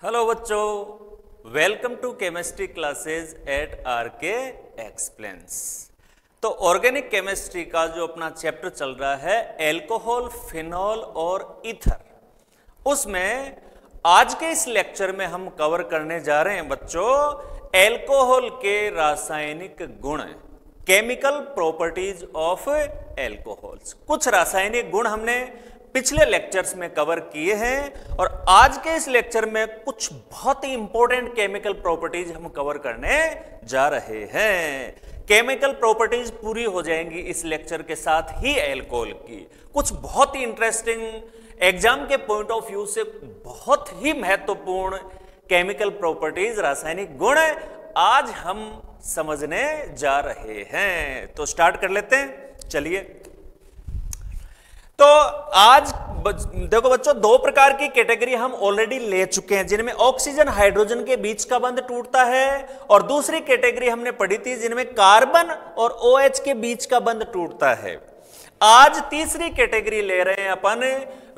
Hello बच्चों, welcome to chemistry classes at RK explains. तो organic chemistry का जो अपना चैप्टर चल रहा है एल्कोहल, फिनॉल और ईथर, उसमें आज के इस लेक्चर में हम कवर करने जा रहे हैं बच्चों एल्कोहल के रासायनिक गुण, केमिकल प्रॉपर्टीज ऑफ एल्कोहल्स। कुछ रासायनिक गुण हमने पिछले लेक्चर्स में कवर किए हैं और आज के इस लेक्चर में कुछ बहुत ही इंपॉर्टेंट केमिकल प्रॉपर्टीज हम कवर करने जा रहे हैं। केमिकल प्रॉपर्टीज पूरी हो जाएंगी इस लेक्चर के साथ ही एल्कोहल की। कुछ बहुत ही इंटरेस्टिंग, एग्जाम के पॉइंट ऑफ व्यू से बहुत ही महत्वपूर्ण केमिकल प्रॉपर्टीज, रासायनिक गुण आज हम समझने जा रहे हैं। तो स्टार्ट कर लेते हैं, चलिए। तो आज देखो बच्चों, दो प्रकार की कैटेगरी हम ऑलरेडी ले चुके हैं जिनमें ऑक्सीजन हाइड्रोजन के बीच का बंध टूटता है, और दूसरी कैटेगरी हमने पढ़ी थी जिनमें कार्बन और OH के बीच का बंध टूटता है। आज तीसरी कैटेगरी ले रहे हैं अपन,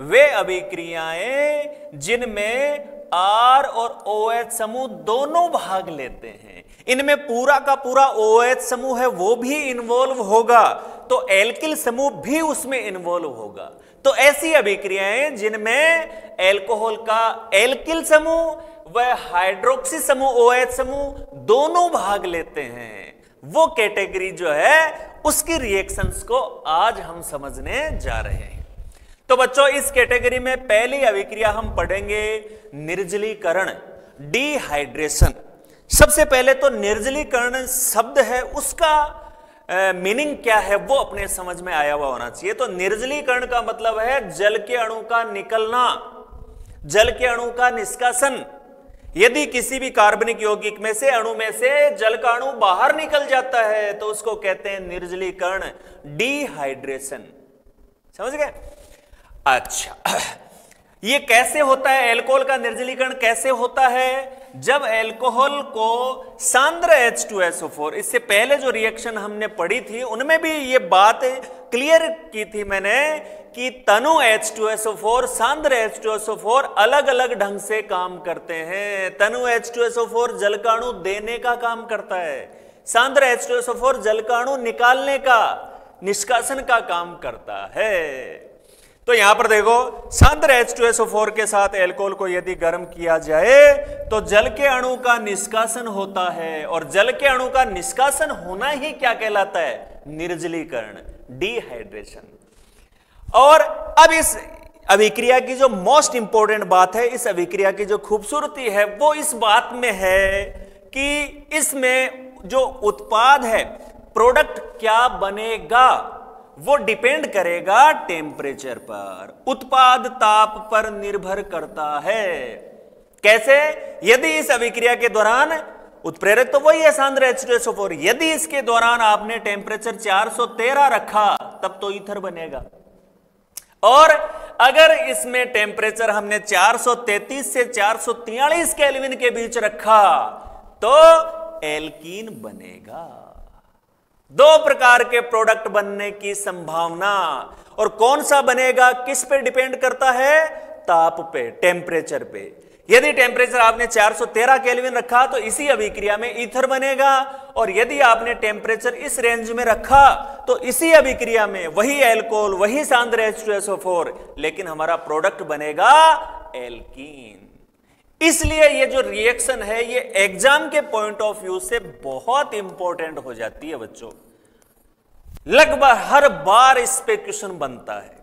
वे अभिक्रियाएं जिनमें R और OH समूह दोनों भाग लेते हैं। इनमें पूरा का पूरा OH समूह है वो भी इन्वॉल्व होगा, तो एल्किल समूह भी उसमें इन्वॉल्व होगा। तो ऐसी अभिक्रियाएं जिनमें एल्कोहल का एल्किल समूह व हाइड्रोक्सी समूह OH समूह दोनों भाग लेते हैं, वो कैटेगरी जो है उसकी रिएक्शंस को आज हम समझने जा रहे हैं। तो बच्चों, इस कैटेगरी में पहली अभिक्रिया हम पढ़ेंगे निर्जलीकरण, डिहाइड्रेशन। सबसे पहले तो निर्जलीकरण शब्द है, उसका मीनिंग क्या है वो अपने समझ में आया हुआ होना चाहिए। तो निर्जलीकरण का मतलब है जल के अणु का निकलना, जल के अणु का निष्कासन। यदि किसी भी कार्बनिक यौगिक में से अणु में से जल का अणु बाहर निकल जाता है तो उसको कहते हैं निर्जलीकरण, डिहाइड्रेशन। समझ गए? अच्छा, ये कैसे होता है? एल्कोहल का निर्जलीकरण कैसे होता है? जब एल्कोहल को सांद्र H2SO4, इससे पहले जो रिएक्शन हमने पढ़ी थी उनमें भी ये बात क्लियर की थी मैंने कि तनु H2SO4, सांद्र H2SO4 अलग अलग ढंग से काम करते हैं। तनु H2SO4 जल का अणु देने का काम करता है, सांद्र H2SO4 जल का अणु निकालने का, निष्कासन का काम करता है। तो यहां पर देखो, सांद्र H2SO4 के साथ एल्कोहल को यदि गर्म किया जाए तो जल के अणु का निष्कासन होता है, और जल के अणु का निष्कासन होना ही क्या कहलाता है? निर्जलीकरण, डिहाइड्रेशन। और अब इस अभिक्रिया की जो मोस्ट इंपॉर्टेंट बात है, इस अभिक्रिया की जो खूबसूरती है वो इस बात में है कि इसमें जो उत्पाद है, प्रोडक्ट क्या बनेगा, वो डिपेंड करेगा टेम्परेचर पर, उत्पाद ताप पर निर्भर करता है। कैसे? यदि इस अभिक्रिया के दौरान उत्प्रेरक तो वही है सांद्र H2SO4, यदि इसके दौरान आपने टेम्परेचर 413 रखा तब तो ईथर बनेगा, और अगर इसमें टेम्परेचर हमने 433 से 443 केल्विन के बीच रखा तो एल्कीन बनेगा। दो प्रकार के प्रोडक्ट बनने की संभावना, और कौन सा बनेगा किस पे डिपेंड करता है? ताप पे, टेम्परेचर पे। यदि टेम्परेचर आपने 413 केल्विन रखा तो इसी अभिक्रिया में ईथर बनेगा, और यदि आपने टेम्परेचर इस रेंज में रखा तो इसी अभिक्रिया में वही एल्कोहल, वही सांद्र H2SO4, लेकिन हमारा प्रोडक्ट बनेगा एल्कीन। इसलिए ये जो रिएक्शन है ये एग्जाम के पॉइंट ऑफ व्यू से बहुत इंपॉर्टेंट हो जाती है बच्चों। लगभग हर बार इस पे क्वेश्चन बनता है।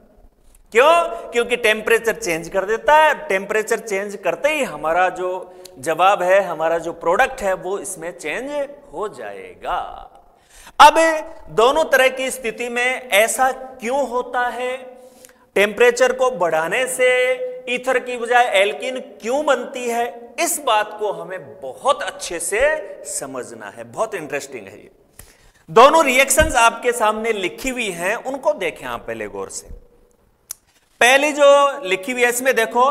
क्यों? क्योंकि टेम्परेचर चेंज कर देता है, टेम्परेचर चेंज करते ही हमारा जो जवाब है, हमारा जो प्रोडक्ट है वो इसमें चेंज हो जाएगा। अब दोनों तरह की स्थिति में ऐसा क्यों होता है? टेम्परेचर को बढ़ाने से ईथर की बजाय एल्कीन क्यों बनती है? इस बात को हमें बहुत अच्छे से समझना है, बहुत इंटरेस्टिंग है ये। दोनों रिएक्शंस आपके सामने लिखी हुई हैं, उनको देखें आप पहले गौर से। पहली जो लिखी हुई है इसमें देखो,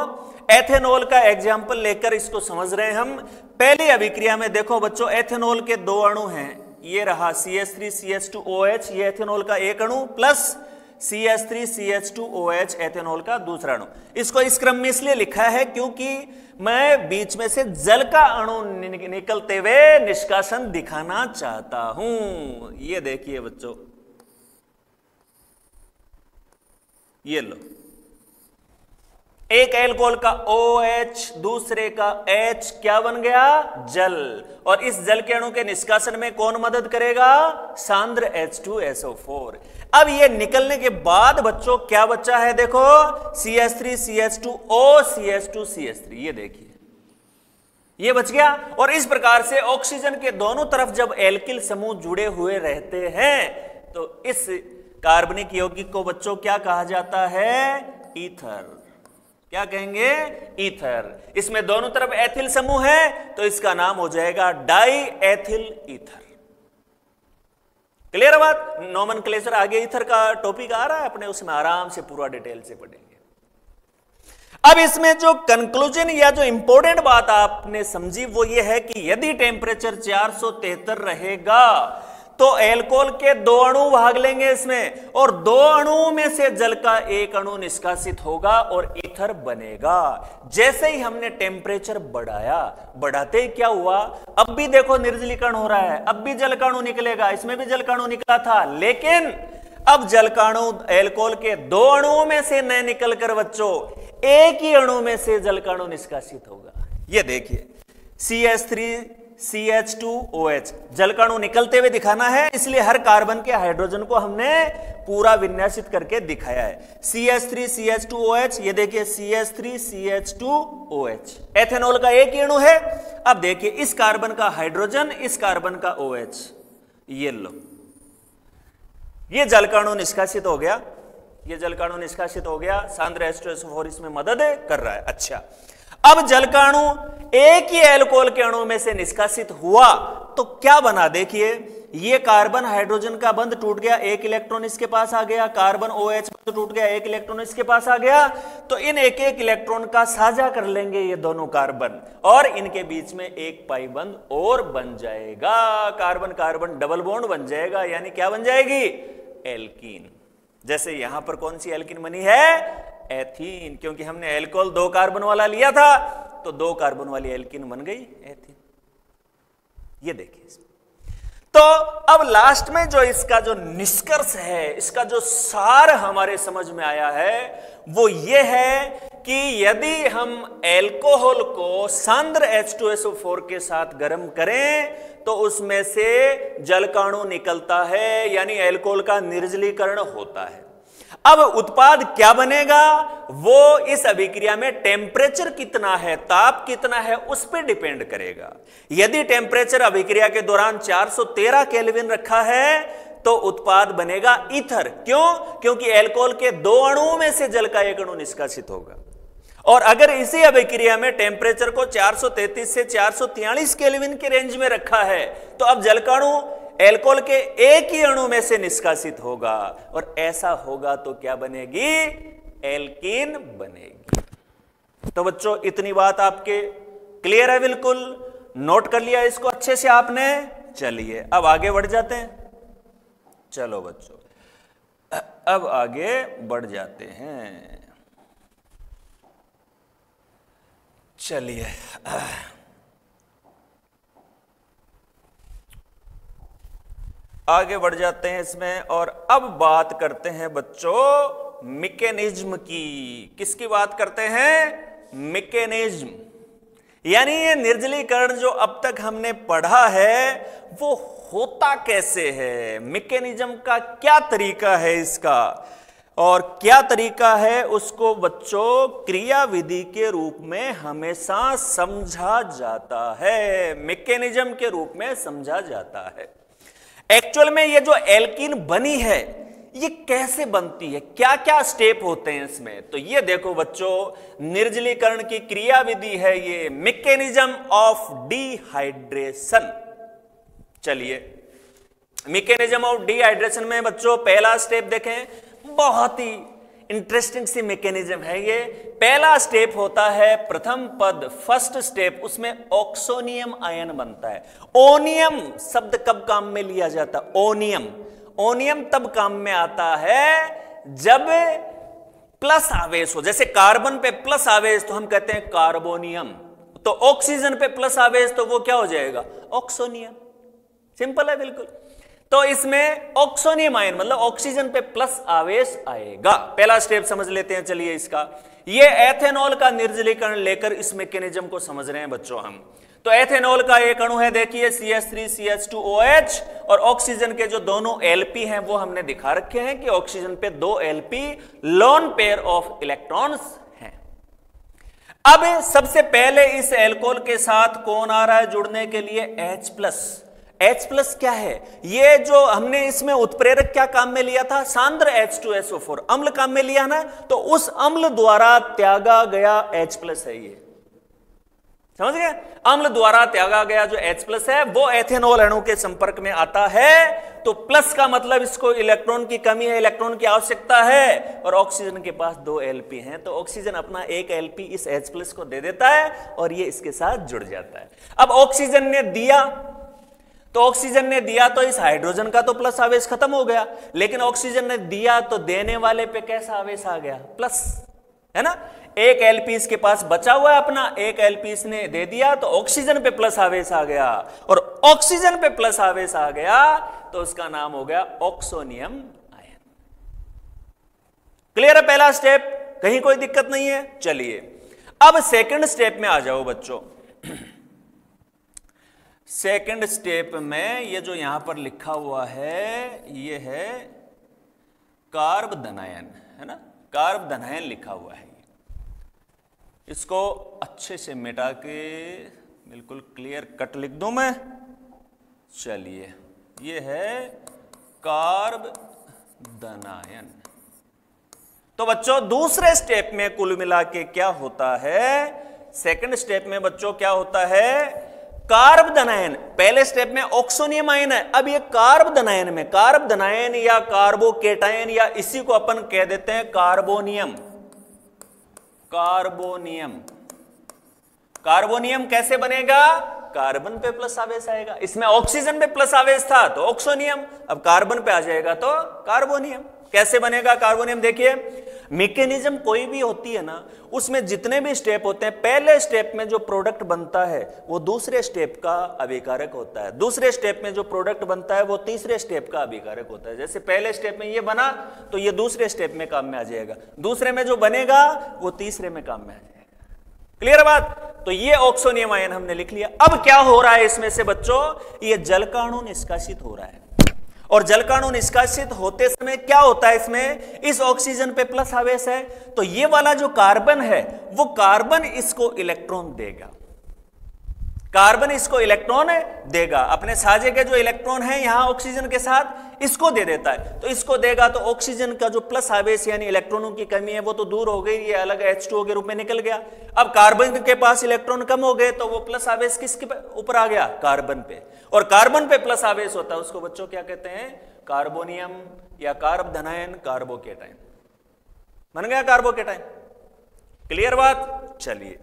एथेनॉल का एग्जाम्पल लेकर इसको समझ रहे हैं हम। पहली अभिक्रिया में देखो बच्चों, एथेनॉल के दो अणु हैं, ये रहा CH3CH2OH, ये एथेनॉल का एक अणु, प्लस CH3CH2OH एथेनॉल का दूसरा अणु। इसको इस क्रम में इसलिए लिखा है क्योंकि मैं बीच में से जल का अणु निकलते हुए निष्कासन दिखाना चाहता हूं। ये देखिए बच्चों, ये लो, एक एल्कोहल का OH दूसरे का H क्या बन गया? जल। और इस जल के अणु के निष्कासन में कौन मदद करेगा? सांद्र H2SO4। अब ये निकलने के बाद बच्चों क्या बचा है? देखो CH3CH2O CH2CH3, ये देखिए ये बच गया। और इस प्रकार से ऑक्सीजन के दोनों तरफ जब एल्किल समूह जुड़े हुए रहते हैं तो इस कार्बनिक यौगिक को बच्चों क्या कहा जाता है? ईथर। क्या कहेंगे? ईथर। इसमें दोनों तरफ एथिल समूह है तो इसका नाम हो जाएगा डाई एथिल ईथर। क्लियर है बात? नोमेनक्लेचर आगे ईथर का टॉपिक आ रहा है अपने, उसमें आराम से पूरा डिटेल से पढ़ेंगे। अब इसमें जो कंक्लूजन या जो इंपॉर्टेंट बात आपने समझी वो ये है कि यदि टेम्परेचर 473 रहेगा तो एल्कोहल के 2 अणु भाग लेंगे इसमें, और 2 अणुओं में से जल का एक अणु निष्कासित होगा और ईथर बनेगा। जैसे ही हमने टेम्परेचर बढ़ाया, बढ़ाते ही क्या हुआ? अब भी देखो निर्जलीकरण हो रहा है, अब भी जल का अणु निकलेगा, इसमें भी जल का अणु निकला था, लेकिन अब जल का अणु एल्कोहल के 2 अणुओं में से न निकलकर बच्चों एक ही अणु में से जल का अणु निष्कासित होगा। ये देखिए CH3CH2OH जल का अणु निकलते हुए दिखाना है, इसलिए हर कार्बन के हाइड्रोजन को हमने पूरा विन्यासित करके दिखाया है। CH3CH2OH, ये देखिए CH3CH2OH एथेनॉल का एक ही अणु है। अब देखिए इस कार्बन का हाइड्रोजन, इस कार्बन का OH, ये लो, ये जल का अणु निष्कासित हो गया, ये जल का अणु निष्कासित हो गया। सांद्र H2SO4 इसमें मदद कर रहा है। अच्छा, अब जल का अणु एक ही एल्कोहल के अणु में से निष्कासित हुआ तो क्या बना? देखिए ये कार्बन हाइड्रोजन का बंध टूट गया, एक इलेक्ट्रॉन इसके पास आ गया, कार्बन OH बंध टूट गया, एक इलेक्ट्रॉन इसके पास आ गया, तो इन एक एक इलेक्ट्रॉन का साझा कर लेंगे ये दोनों कार्बन और इनके बीच में एक पाई बंध और बन जाएगा, कार्बन कार्बन डबल बॉन्ड बन जाएगा, यानी क्या बन जाएगी? एल्कीन। जैसे यहां पर कौन सी एल्कीन बनी है? एथीन, क्योंकि हमने एल्कोहल 2 कार्बन वाला लिया था तो 2 कार्बन वाली एल्कीन बन गई एथीन। ये देखिए, तो अब लास्ट में जो इसका जो निष्कर्ष है, इसका जो सार हमारे समझ में आया है वो ये है कि यदि हम एल्कोहल को सांद्र H2SO4 के साथ गर्म करें तो उसमें से जल का अणु निकलता है, यानी एल्कोहल का निर्जलीकरण होता है। अब उत्पाद क्या बनेगा? वो इस अभिक्रिया में टेम्परेचर कितना है, ताप कितना है, उस पर डिपेंड करेगा। यदि टेम्परेचर अभिक्रिया के दौरान 413 केल्विन रखा है तो उत्पाद बनेगा ईथर। क्यों? क्योंकि एल्कोहल के 2 अणुओं में से जल का एक अणु निष्कासित होगा। और अगर इसी अभिक्रिया में टेम्परेचर को 433 से 443 केल्विन के रेंज में रखा है तो अब जल का अणु एल्कोहल के एक ही अणु में से निष्कासित होगा, और ऐसा होगा तो क्या बनेगी? एल्कीन बनेगी। तो बच्चों इतनी बात आपके क्लियर है? बिल्कुल नोट कर लिया इसको अच्छे से आपने? चलिए अब आगे बढ़ जाते हैं। चलो बच्चों अब आगे बढ़ जाते हैं। चलिए आगे बढ़ जाते हैं इसमें, और अब बात करते हैं बच्चों मैकेनिज्म की। किसकी बात करते हैं? मैकेनिज्म। यानी ये निर्जलीकरण जो अब तक हमने पढ़ा है वो होता कैसे है, मैकेनिज्म का क्या तरीका है इसका, और क्या तरीका है उसको बच्चों क्रियाविधि के रूप में हमेशा समझा जाता है, मैकेनिज्म के रूप में समझा जाता है। एक्चुअल में ये जो एल्कीन बनी है ये कैसे बनती है, क्या क्या स्टेप होते हैं इसमें? तो ये देखो बच्चों निर्जलीकरण की क्रियाविधि है ये, मैकेनिज्म ऑफ डिहाइड्रेशन। चलिए मैकेनिज्म ऑफ डिहाइड्रेशन में बच्चों पहला स्टेप देखें, बहुत ही इंटरेस्टिंग सी मैकेनिज्म है ये। पहला स्टेप होता है प्रथम पद, फर्स्ट स्टेप, उसमें ऑक्सोनियम आयन बनता है। ओनियम शब्द कब काम में लिया जाता है? ओनियम। ओनियम तब काम में आता है जब प्लस आवेश हो, जैसे कार्बन पे प्लस आवेश तो हम कहते हैं कार्बोनियम, तो ऑक्सीजन पे प्लस आवेश तो वो क्या हो जाएगा, ऑक्सोनियम। सिंपल है बिल्कुल। तो इसमें ऑक्सोनियम आयन मतलब ऑक्सीजन पे प्लस आवेश आएगा। पहला स्टेप समझ लेते हैं चलिए इसका। ये एथेनॉल का निर्जलीकरण लेकर इस मैकेनिज्म को समझ रहे हैं बच्चों हम। तो एथेनॉल का एक अणु है देखिए CH3CH2OH, और ऑक्सीजन के जो दोनों Lp हैं वो हमने दिखा रखे हैं कि ऑक्सीजन पे 2 Lp lone pair of electrons हैं। अब सबसे पहले इस एल्कोहल के साथ कौन आ रहा है जुड़ने के लिए, H+। H+ क्या है, ये जो हमने इसमें उत्प्रेरक क्या काम में लिया था, सांद्र H2SO4 अम्ल काम में लिया ना, तो उस अम्ल द्वारा त्यागा गया H+ है ये, समझ गए। अम्ल द्वारा त्यागा गया जो H+ है वो एथेनॉल अणु के संपर्क में आता है, तो प्लस का मतलब इसको इलेक्ट्रॉन की कमी है, इलेक्ट्रॉन की आवश्यकता है, और ऑक्सीजन के पास 2 Lp हैं, तो ऑक्सीजन अपना 1 Lp इस H+ को दे देता है और ये इसके साथ जुड़ जाता है। अब ऑक्सीजन ने दिया तो इस हाइड्रोजन का तो प्लस आवेश खत्म हो गया, लेकिन ऑक्सीजन ने दिया तो देने वाले पे कैसा आवेश आ गया, प्लस, है ना। 1 Lp इसके पास बचा हुआ है अपना, 1 Lp इसने दे दिया तो ऑक्सीजन पे प्लस आवेश आ गया, और ऑक्सीजन पे प्लस आवेश आ गया तो उसका नाम हो गया ऑक्सोनियम आयन। क्लियर है पहला स्टेप, कहीं कोई दिक्कत नहीं है। चलिए अब सेकंड स्टेप में आ जाओ बच्चों। सेकंड स्टेप में ये जो यहां पर लिखा हुआ है ये है कार्ब धनायन, है ना, कार्ब धनायन लिखा हुआ है। इसको अच्छे से मिटा के बिल्कुल क्लियर कट लिख दूं मैं। चलिए ये है कार्ब धनायन। तो बच्चों दूसरे स्टेप में कुल मिला के क्या होता है, सेकंड स्टेप में बच्चों क्या होता है, कार्ब धनायन। पहले स्टेप में ऑक्सोनियम आयन है, अब ये कार्ब धनायन में, कार्ब धनायन या कार्बोकेटायन या इसी को अपन कह देते हैं कार्बोनियम। कार्बोनियम कैसे बनेगा, कार्बन पे प्लस आवेश आएगा, इसमें ऑक्सीजन पे प्लस आवेश था तो ऑक्सोनियम, अब कार्बन पे आ जाएगा तो कार्बोनियम। कैसे बनेगा कार्बोनियम, देखिए मैकेनिज्म कोई भी होती है ना, उसमें जितने भी स्टेप होते हैं, पहले स्टेप में जो प्रोडक्ट बनता है वो दूसरे स्टेप का अभिकारक होता है, दूसरे स्टेप में जो प्रोडक्ट बनता है वो तीसरे स्टेप का अभिकारक होता है। जैसे पहले स्टेप में ये बना तो ये दूसरे स्टेप में काम में आ जाएगा, दूसरे में जो बनेगा वो तीसरे में काम में आ जाएगा। क्लियर बात। तो ये ऑक्सोनियम आयन हमने लिख लिया। अब क्या हो रहा है इसमें से बच्चों, ये जल का अणु निष्कासित हो रहा है, और जल का अणु निष्कासित होते समय क्या होता है, इसमें इस ऑक्सीजन पे प्लस आवेश है, तो ये वाला जो कार्बन है वो कार्बन इसको इलेक्ट्रॉन देगा, कार्बन इसको इलेक्ट्रॉन देगा, अपने साझे के जो इलेक्ट्रॉन है यहां ऑक्सीजन के साथ इसको दे देता है, तो इसको देगा तो ऑक्सीजन का जो प्लस आवेश यानी इलेक्ट्रॉनों की कमी है वो तो दूर हो गई, ये अलग H2O के रूप में निकल गया। अब कार्बन के पास इलेक्ट्रॉन कम हो गए तो वो प्लस आवेश किसके ऊपर आ गया, कार्बन पे, और कार्बन पे प्लस आवेश होता है उसको बच्चों क्या कहते हैं, कार्बोनियम या कार्ब धनायन, कार्बोकेटायन। बन गया कार्बोकेटायन। क्लियर बात। चलिए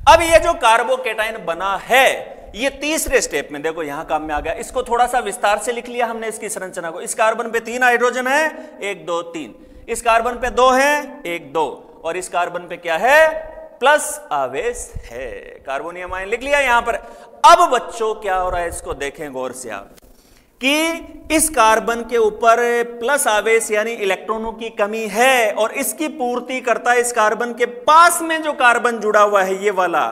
अब ये जो कार्बोकेटायन बना है ये तीसरे स्टेप में देखो यहां काम में आ गया, इसको थोड़ा सा विस्तार से लिख लिया हमने इसकी संरचना को। इस कार्बन पे 3 हाइड्रोजन है, 1 2 3, इस कार्बन पे 2 है, 1 2, और इस कार्बन पे क्या है, प्लस आवेश है, कार्बोनियम आयन लिख लिया यहां पर। अब बच्चों क्या हो रहा है इसको देखें गौर से आप, कि इस कार्बन के ऊपर प्लस आवेश यानी इलेक्ट्रॉनों की कमी है, और इसकी पूर्ति करता है इस कार्बन के पास में जो कार्बन जुड़ा हुआ है ये वाला,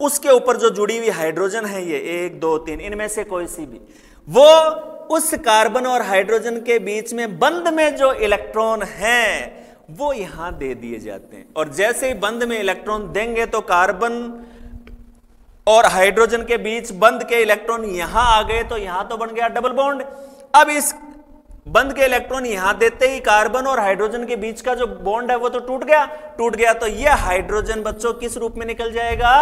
उसके ऊपर जो जुड़ी हुई हाइड्रोजन है ये 1 2 3, इनमें से कोई सी भी, वो उस कार्बन और हाइड्रोजन के बीच में बंध में जो इलेक्ट्रॉन हैं वो यहां दे दिए जाते हैं, और जैसे ही बंध में इलेक्ट्रॉन देंगे तो कार्बन और हाइड्रोजन के बीच बंध के इलेक्ट्रॉन यहां आ गए तो यहां तो बन गया डबल बॉन्ड। अब इस बंध के इलेक्ट्रॉन यहां देते ही कार्बन और हाइड्रोजन के बीच का जो बॉन्ड है वो तो टूट गया, तो ये हाइड्रोजन बच्चों किस रूप में निकल जाएगा,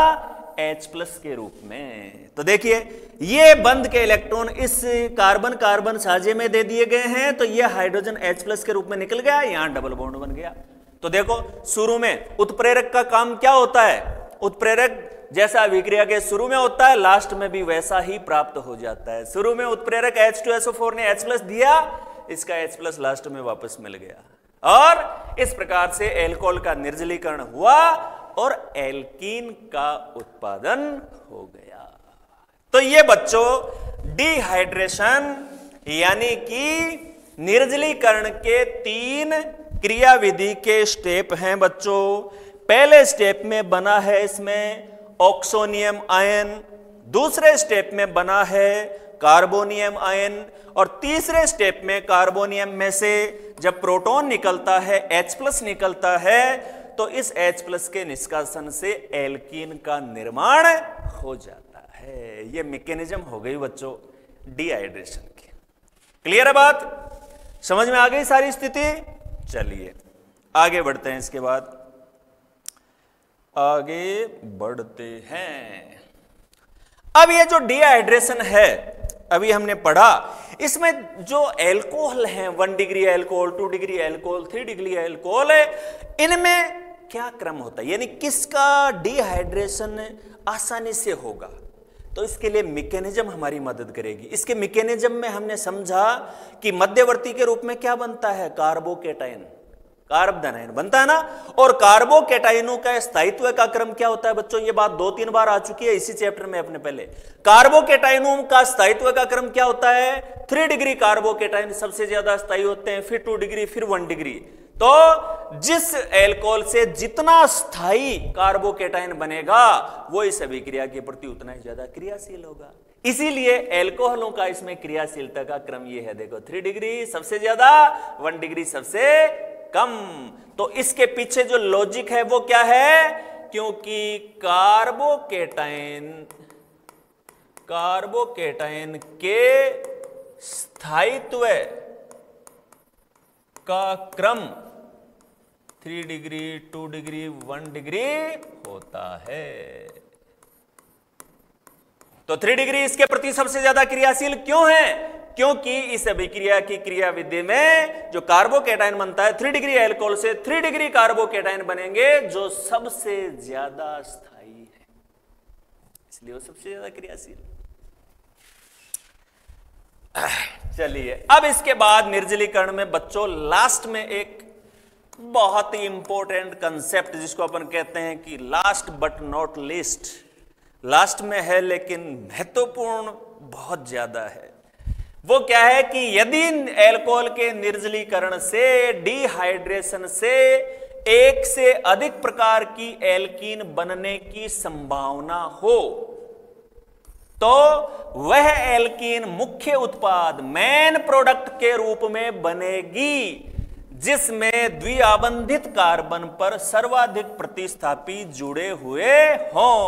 H+ के रूप में। तो देखिए ये बंध के इलेक्ट्रॉन इस कार्बन कार्बन साझे में दे दिए गए हैं, तो ये हाइड्रोजन H+ के रूप में निकल गया, यहां डबल बॉन्ड बन गया। तो देखो शुरू में उत्प्रेरक का काम क्या होता है, उत्प्रेरक जैसा अभिक्रिया के शुरू में होता है लास्ट में भी वैसा ही प्राप्त हो जाता है। शुरू में उत्प्रेरक H2SO4 ने H+ दिया, इसका H+ लास्ट में वापस मिल गया और इस प्रकार से एल्कोहल का निर्जलीकरण हुआ और एल्कीन का उत्पादन हो गया। तो ये बच्चों डिहाइड्रेशन यानी कि निर्जलीकरण के 3 क्रियाविधि के स्टेप हैं बच्चों। पहले स्टेप में बना है इसमें ऑक्सोनियम आयन, दूसरे स्टेप में बना है कार्बोनियम आयन और तीसरे स्टेप में कार्बोनियम में से जब प्रोटॉन निकलता है H+ निकलता है तो इस H+ के निष्कासन से एल्कीन का निर्माण हो जाता है। यह मैकेनिज्म हो गई बच्चों डिहाइड्रेशन की। क्लियर है बात? समझ में आ गई सारी स्थिति? चलिए आगे बढ़ते हैं। इसके बाद आगे बढ़ते हैं। अब ये जो डिहाइड्रेशन है अभी हमने पढ़ा, इसमें जो एल्कोहल है 1 degree alcohol, 2 degree alcohol, 3 degree alcohol है, इनमें क्या क्रम होता है, यानी किसका डिहाइड्रेशन आसानी से होगा। तो इसके लिए मैकेनिज्म हमारी मदद करेगी। इसके मैकेनिज्म में हमने समझा कि मध्यवर्ती के रूप में क्या बनता है, कार्बोकेटाइन, कार्बोनाइन बनता है ना। और कार्बोकेटाइनों का स्थायित्व का क्रम क्या होता है बच्चों, ये बात 2-3 बार आ चुकी है इसी चैप्टर में अपने पहले। कार्बोकेटाइनों का स्थायित्व का क्रम क्या होता है, 3 डिग्री कार्बोकेटाइन सबसे ज्यादा स्थायी होते हैं, फिर 2 डिग्री, फिर 1 डिग्री। तो जिस एल्कोहल से जितना स्थायी कार्बोकेटाइन बनेगा वो इस अभिक्रिया के प्रति उतना ही ज्यादा क्रियाशील होगा। इसीलिए एल्कोहलों का इसमें क्रियाशीलता का क्रम ये है, देखो 3 डिग्री सबसे ज्यादा, 1 डिग्री सबसे कम। तो इसके पीछे जो लॉजिक है वो क्या है, क्योंकि कार्बोकेटाइन के स्थायित्व का क्रम 3 डिग्री, 2 डिग्री, 1 डिग्री होता है। तो 3 डिग्री इसके प्रति सबसे ज्यादा क्रियाशील क्यों है, क्योंकि इस अभिक्रिया की क्रियाविधि में जो कार्बोकेटाइन बनता है 3 डिग्री एल्कोहल से 3 डिग्री कार्बोकेटाइन बनेंगे जो सबसे ज्यादा स्थायी है, इसलिए वो सबसे ज्यादा क्रियाशील। चलिए अब इसके बाद निर्जलीकरण में बच्चों लास्ट में एक बहुत ही इंपॉर्टेंट कंसेप्ट जिसको अपन कहते हैं कि last but not least, last में है लेकिन महत्वपूर्ण बहुत ज्यादा है। वो क्या है कि यदि एल्कोहल के निर्जलीकरण से, डिहाइड्रेशन से एक से अधिक प्रकार की एल्कीन बनने की संभावना हो तो वह एल्कीन मुख्य उत्पाद मेन प्रोडक्ट के रूप में बनेगी जिसमें द्विआबंधित कार्बन पर सर्वाधिक प्रतिस्थापी जुड़े हुए हों।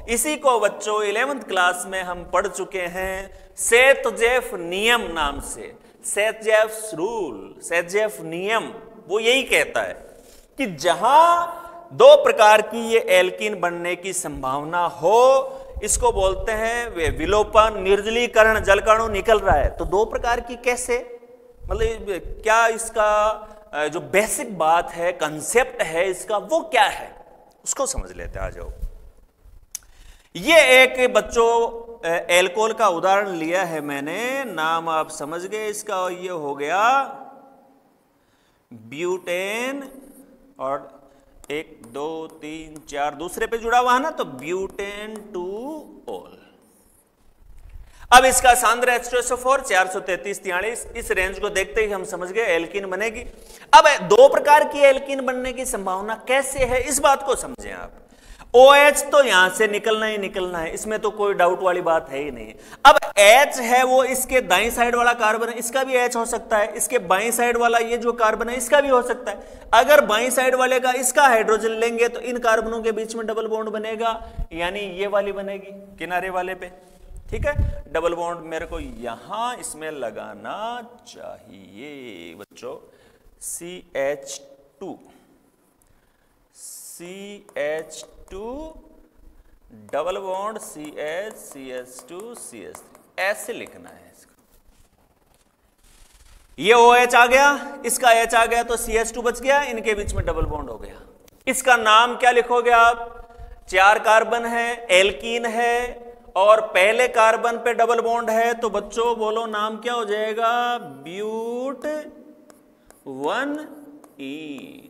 इसी को बच्चों 11th क्लास में हम पढ़ चुके हैं सेतजेफ नियम नाम से। सेतजेफ रूल, सेतजेफ नियम वो यही कहता है कि जहां 2 प्रकार की ये एल्कीन बनने की संभावना हो इसको बोलते हैं वे विलोपन, निर्जलीकरण, जलकणु निकल रहा है। तो 2 प्रकार की कैसे, मतलब क्या इसका जो बेसिक बात है, कंसेप्ट है इसका वो क्या है उसको समझ लेते हैं। आ जाओ, ये एक बच्चों एल्कोहल का उदाहरण लिया है मैंने, नाम आप समझ गए इसका, ये हो गया ब्यूटेन और 1 2 3 4 दूसरे पे जुड़ा हुआ है ना, तो ब्यूटेन 2-ऑल। अब इसका सांद्र H2SO4 433-43, इस रेंज को देखते ही हम समझ गए एल्कीन बनेगी। अब 2 प्रकार की एल्कीन बनने की संभावना कैसे है इस बात को समझें आप। OH तो यहां से निकलना ही निकलना है, इसमें तो कोई डाउट वाली बात है ही नहीं। अब H है वो इसके दाईं साइड वाला कार्बन है, इसका भी H हो सकता है, इसके बाईं साइड वाला ये जो कार्बन है इसका भी हो सकता है। अगर बाईं साइड वाले का इसका हाइड्रोजन लेंगे तो इन कार्बनों के बीच में डबल बॉन्ड बनेगा, यानी ये वाली बनेगी किनारे वाले पे, ठीक है। डबल बॉन्ड मेरे को यहां इसमें लगाना चाहिए बच्चों, CH2 double bond CH2 CH3 ऐसे लिखना है इसको। ये OH आ गया, इसका H आ गया तो CH2 बच गया, इनके बीच में डबल बॉन्ड हो गया। इसका नाम क्या लिखोगे आप, 4 कार्बन है, एल्कीन है और पहले कार्बन पे डबल बॉन्ड है, तो बच्चों बोलो नाम क्या हो जाएगा, ब्यूट 1इन।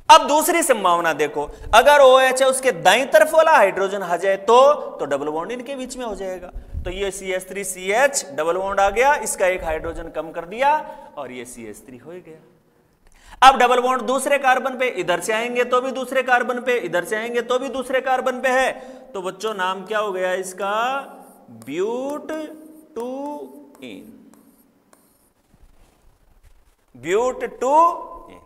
अब दूसरी संभावना देखो, अगर OH है उसके दाईं तरफ वाला हाइड्रोजन आ जाए तो डबल बॉन्ड इनके बीच में हो जाएगा। तो ये CH3CH डबल बॉन्ड आ गया, इसका एक हाइड्रोजन कम कर दिया और ये CH3 हो गया। अब डबल बॉन्ड दूसरे कार्बन पे, इधर से आएंगे तो भी दूसरे कार्बन पे, इधर से आएंगे तो भी दूसरे कार्बन पे है, तो बच्चों नाम क्या हो गया इसका, ब्यूट 2इन। ब्यूट 2इन।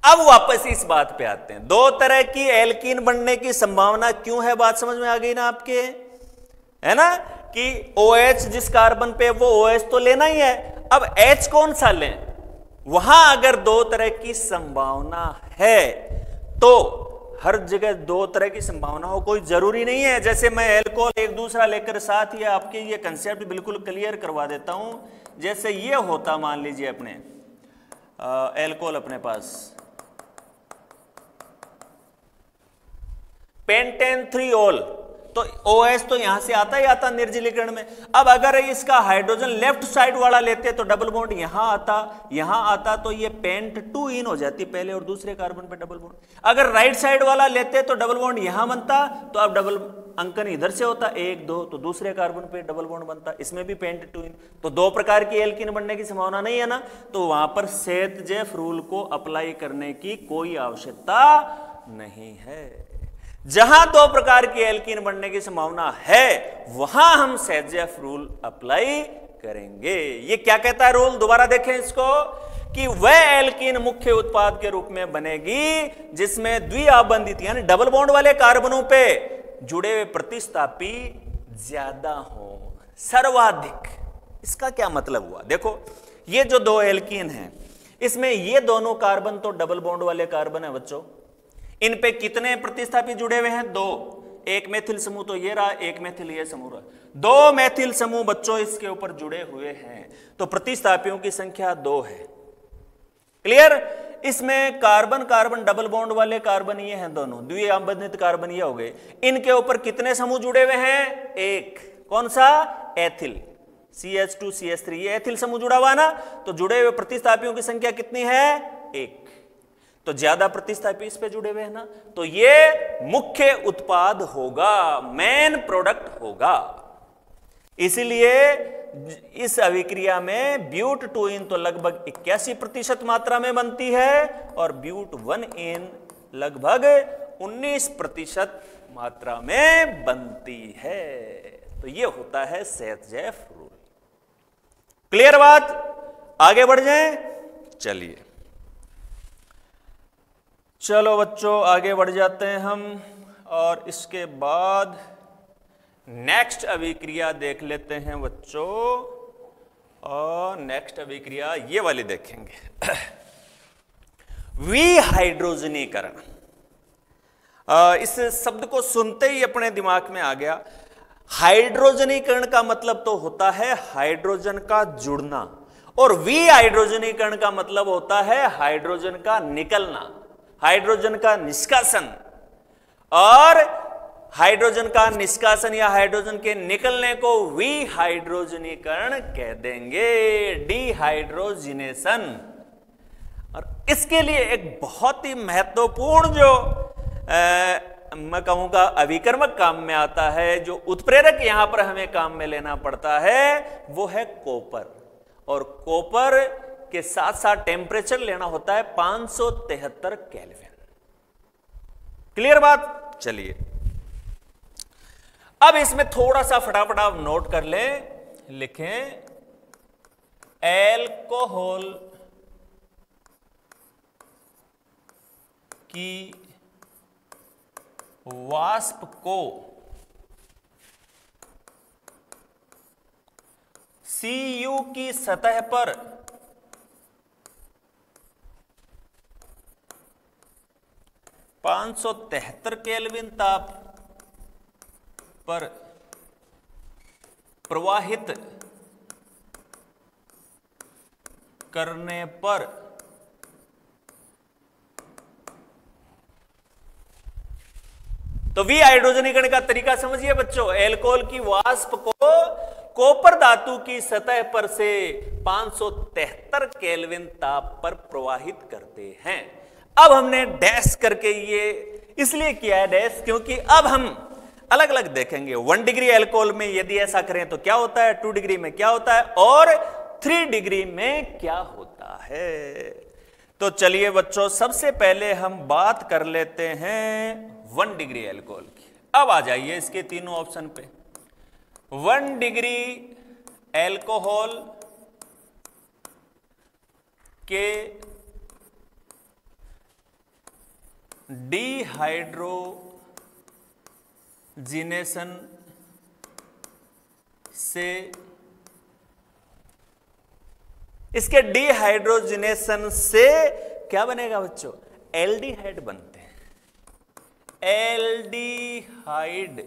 अब वापस इस बात पे आते हैं, दो तरह की एल्कीन बनने की संभावना क्यों है, बात समझ में आ गई ना आपके, है ना, कि OH जिस कार्बन पे वो OH तो लेना ही है, अब H कौन सा लें, वहां अगर दो तरह की संभावना है तो हर जगह दो तरह की संभावना हो, कोई जरूरी नहीं है। जैसे मैं एल्कोहल एक दूसरा लेकर साथ ही आपके ये कंसेप्ट बिल्कुल क्लियर करवा देता हूं। जैसे ये होता, मान लीजिए अपने एल्कोहल अपने पास पेंटेन 3 तो OH तो यहां से आता ही आता निर्जलीकरण में। अब अगर इसका हाइड्रोजन लेफ्ट साइड वाला लेते तो डबल बॉन्ड यहां आता तो ये पेंट 2इन हो जाती, पहले और दूसरे कार्बन पे डबल बॉन्ड। अगर राइट साइड वाला लेते तो डबल बॉन्ड यहां बनता, तो अब डबल अंकन इधर से होता 1 2, तो दूसरे कार्बन पे डबल बॉन्ड बनता, इसमें भी पेंट 2इन। तो दो प्रकार की एल्कीन बनने की संभावना नहीं है ना, तो वहां पर सेतजेफ रूल को अप्लाई करने की कोई आवश्यकता नहीं है। जहां दो प्रकार की एल्कीन बनने की संभावना है वहां हम सेतजेफ रूल अप्लाई करेंगे। ये क्या कहता है रूल, दोबारा देखें इसको, कि वह एल्कीन मुख्य उत्पाद के रूप में बनेगी जिसमें द्विआबंधित यानी डबल बॉन्ड वाले कार्बनों पे जुड़े हुए प्रतिस्थापी ज्यादा हो, सर्वाधिक। इसका क्या मतलब हुआ, देखो ये जो दो एल्कीन हैं इसमें ये दोनों कार्बन तो डबल बॉन्ड वाले कार्बन है बच्चों, इन पे कितने प्रतिस्थापी जुड़े हुए हैं, 2। एक मेथिल समूह तो ये रहा, एक मेथिल ये समूह रहा, 2 मेथिल समूह बच्चों इसके ऊपर जुड़े हुए हैं, तो प्रतिस्थापियों की संख्या 2 है। क्लियर। इसमें कार्बन कार्बन डबल बॉन्ड वाले कार्बन ये हैं दोनों, द्विआबंधित कार्बन ये हो गए, इनके ऊपर कितने समूह जुड़े हुए हैं, 1। कौन सा, एथिल, CH2 CH3, ये एथिल समूह जुड़ा हुआ ना, तो जुड़े हुए प्रतिस्थापियों की संख्या कितनी है, 1। तो ज्यादा प्रतिस्थापी इस पे जुड़े हुए हैं ना, तो ये मुख्य उत्पाद होगा, मेन प्रोडक्ट होगा। इसलिए इस अभिक्रिया में ब्यूट 2इन तो लगभग 81% मात्रा में बनती है और ब्यूट 1इन लगभग 19% मात्रा में बनती है। तो ये होता है सेतजेफ रूल। क्लियर बात, आगे बढ़ जाएं, चलिए चलो बच्चों आगे बढ़ जाते हैं हम, और इसके बाद नेक्स्ट अभिक्रिया देख लेते हैं बच्चों, और नेक्स्ट अभिक्रिया ये वाली देखेंगे, विहाइड्रोजनीकरण। इस शब्द को सुनते ही अपने दिमाग में आ गया, हाइड्रोजनीकरण का मतलब तो होता है हाइड्रोजन का जुड़ना, और विहाइड्रोजनीकरण का मतलब होता है हाइड्रोजन का निकलना, हाइड्रोजन का निष्कासन। और हाइड्रोजन का निष्कासन या हाइड्रोजन के निकलने को विहाइड्रोजनीकरण कह देंगे, डिहाइड्रोजिनेशन। और इसके लिए एक बहुत ही महत्वपूर्ण जो मैं कहूंगा अभिकर्मक काम में आता है, जो उत्प्रेरक यहां पर हमें काम में लेना पड़ता है, वो है कॉपर। और कॉपर के साथ साथ टेम्परेचर लेना होता है 573 केल्विन। क्लियर बात, चलिए अब इसमें थोड़ा सा फटाफट आप नोट कर लें, लिखें एल्कोहल की वाष्प को Cu की सतह पर (573 केल्विन ताप पर प्रवाहित करने पर तो विहाइड्रोजनीकरण का तरीका समझिए बच्चों। एल्कोहल की वाष्प को कॉपर धातु की सतह पर से 573 केल्विन ताप पर प्रवाहित करते हैं। अब हमने डैश करके ये इसलिए किया है डैश, क्योंकि अब हम अलग अलग देखेंगे। 1 डिग्री एल्कोहल में यदि ऐसा करें तो क्या होता है, 2 डिग्री में क्या होता है और 3 डिग्री में क्या होता है। तो चलिए बच्चों, सबसे पहले हम बात कर लेते हैं 1 डिग्री एल्कोहल की। अब आ जाइए इसके तीनों ऑप्शन पे। 1 डिग्री एल्कोहल के डिहाइड्रोजिनेशन से, इसके डिहाइड्रोजिनेशन से क्या बनेगा बच्चों, एल्डिहाइड बनते हैं, एल्डिहाइड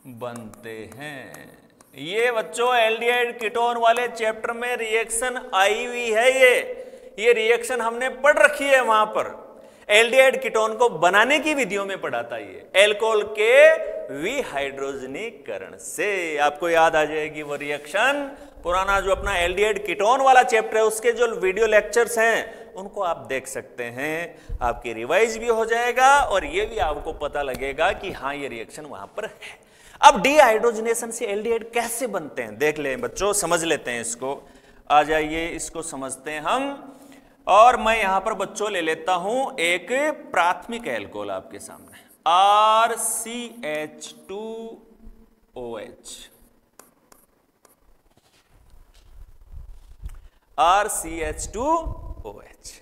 बनते हैं। ये बच्चों एल्डिहाइड कीटोन वाले चैप्टर में रिएक्शन आई हुई है। ये रिएक्शन हमने पढ़ रखी है वहां पर। एल्डिहाइड कीटोन को बनाने की विधियों में पढ़ाता ये एल्कोहल के विहाइड्रोजनीकरण से। आपको याद आ जाएगी वो रिएक्शन, पुराना जो अपना एल्डिहाइड कीटोन वाला चैप्टर है उसके जो वीडियो लेक्चर्स हैं उनको आप देख सकते हैं। आपकी रिवाइज भी हो जाएगा और ये भी आपको पता लगेगा कि हाँ ये रिएक्शन वहां पर है। अब डिहाइड्रोजनेशन से एल्डिहाइड कैसे बनते हैं देख लें बच्चों, समझ लेते हैं इसको। आ जाइए इसको समझते हैं हम। और मैं यहां पर बच्चों ले लेता हूं एक प्राथमिक एल्कोहल आपके सामने, RCH2OH। RCH2OH।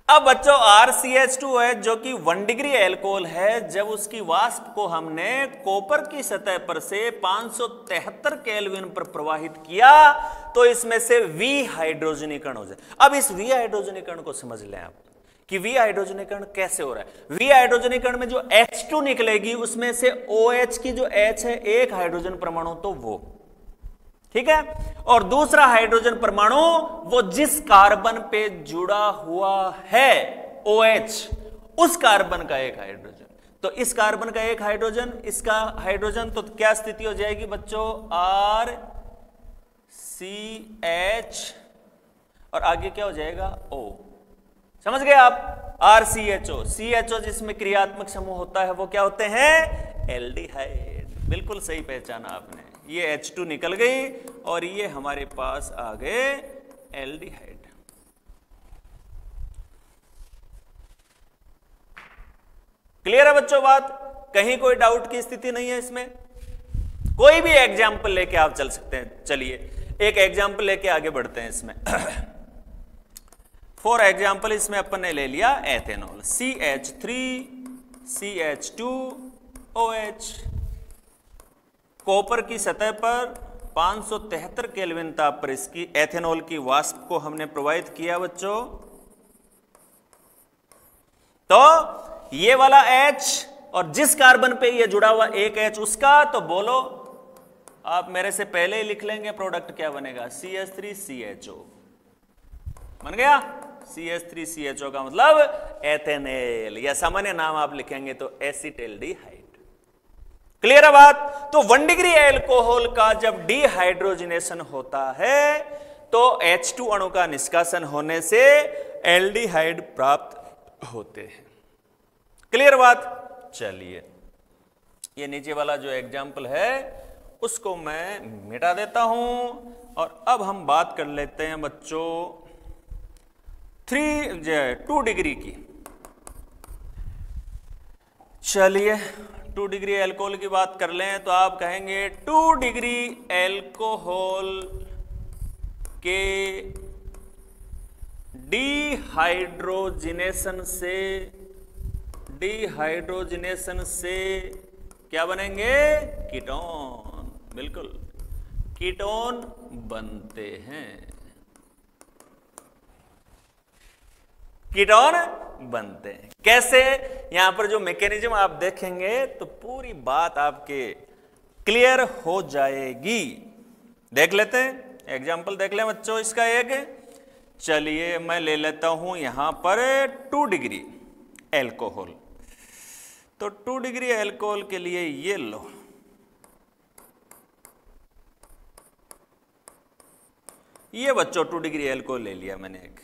अब बच्चों RCH2OH जो कि 1 डिग्री एल्कोहल है, जब उसकी वाष्प को हमने कॉपर की सतह पर से 573 केल्विन पर प्रवाहित किया तो इसमें से विहाइड्रोजनीकरण हो जाए। अब इस विहाइड्रोजनीकरण को समझ लें आप कि विहाइड्रोजनीकरण कैसे हो रहा है। विहाइड्रोजनीकरण में जो H2 निकलेगी उसमें से OH की जो H है एक हाइड्रोजन परमाणु तो वो, ठीक है, और दूसरा हाइड्रोजन परमाणु वो जिस कार्बन पे जुड़ा हुआ है OH, उस कार्बन का एक हाइड्रोजन। तो इस कार्बन का एक हाइड्रोजन, इसका हाइड्रोजन, तो क्या स्थिति हो जाएगी बच्चों, RCH और आगे क्या हो जाएगा O। समझ गए आप, RCHO। CHO जिसमें क्रियात्मक समूह होता है वो क्या होते हैं, एल्डिहाइड। बिल्कुल सही पहचाना आपने। ये H2 निकल गई और ये हमारे पास आ गए एल्डिहाइड। क्लियर है बच्चों बात, कहीं कोई डाउट की स्थिति नहीं है इसमें। कोई भी एग्जाम्पल लेके आप चल सकते हैं। चलिए एक एग्जाम्पल लेके आगे बढ़ते हैं इसमें। फॉर एग्जाम्पल इसमें अपन ने ले लिया एथेनॉल, CH3CH2OH। कॉपर की सतह पर 573 केल्विन ताप पर इसकी एथेनॉल की वाष्प को हमने प्रवाहित किया बच्चों। तो ये वाला H और जिस कार्बन पे ये जुड़ा हुआ एक H उसका, तो बोलो आप मेरे से पहले ही लिख लेंगे प्रोडक्ट क्या बनेगा, CH3CHO बन गया। CH3CHO का मतलब एथेनेल, या सामान्य नाम आप लिखेंगे तो एसिटेल्डिहाइड। क्लियर है बात। तो 1 डिग्री एल्कोहल का जब डिहाइड्रोजनेशन होता है तो H2 अणु का निष्कासन होने से एल्डिहाइड प्राप्त होते हैं। क्लियर बात। चलिए ये नीचे वाला जो एग्जाम्पल है उसको मैं मिटा देता हूं और अब हम बात कर लेते हैं बच्चों 2 डिग्री की। चलिए 2 डिग्री एल्कोहल की बात कर लें तो आप कहेंगे 2 डिग्री एल्कोहल के डिहाइड्रोजनेशन से क्या बनेंगे, कीटोन। बिल्कुल कीटोन बनते हैं, कीटोन बनते हैं। कैसे, यहां पर जो मैकेनिज्म आप देखेंगे तो पूरी बात आपके क्लियर हो जाएगी। देख लेते हैं एग्जाम्पल, देख लें बच्चों इसका एक। चलिए मैं ले लेता हूं यहां पर 2 डिग्री एल्कोहल। तो 2 डिग्री अल्कोहल के लिए ये लो, ये बच्चों 2 डिग्री अल्कोहल ले लिया मैंने एक।